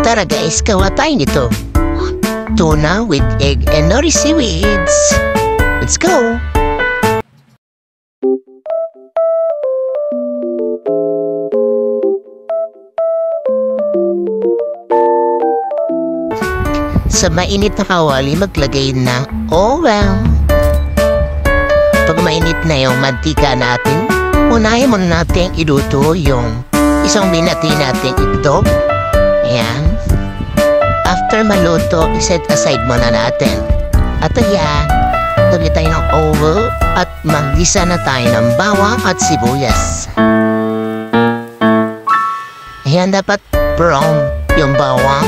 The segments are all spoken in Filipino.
Tara guys, gawa tayo nito. Tuna with egg and nori seaweeds. Let's go! Sa mainit na kawali, maglagay ng oil. Pag mainit na yung mantika natin, unahin muna natin iluto yung isang binati natin itlog. Ayan. After maluto, iset aside muna natin. At ayan, lagay tayo ng oil at maggisa na tayo ng bawang at sibuyas. Ayan, dapat brown yung bawang.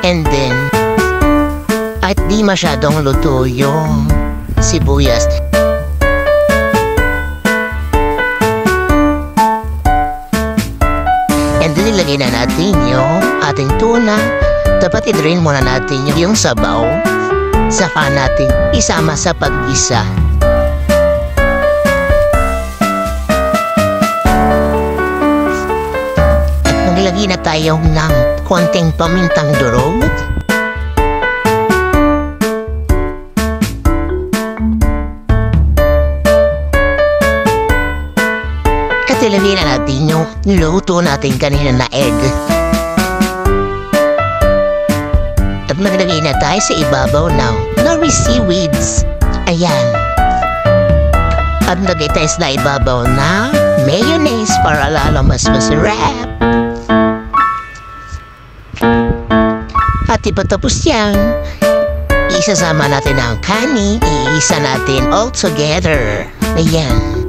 And then, at di masyadong luto yung sibuyas. And then ilagay na natin yung ating tuna. Dapat i-drain muna natin yung sabaw. Saka natin isama sa paggisa. At maglagay na tayo ng konting pamintang durog. At ilagay na natin yung luto natin kanina na egg. At maglagay na tayo sa ibabaw ng nori seaweeds. Ayan. At maglagay tayo sa ibabaw ng mayonnaise para lalo mas masarap. At ipatapos yan, isasama natin ang kanin, iisa natin all together. Ayan.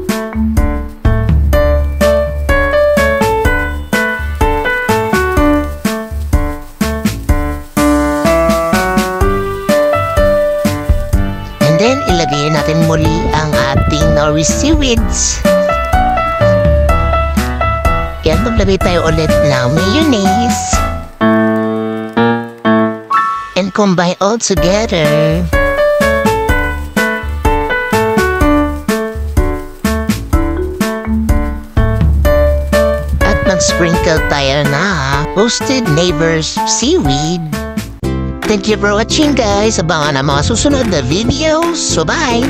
Then, ilagay natin muli ang ating nori seaweeds. Yan, maglagay tayo ulit ng mayonnaise. And combine all together. At mag-sprinkle tayo na roasted neighbors seaweed. Thank you for watching guys. Abangan ang mga susunod na videos. So bye!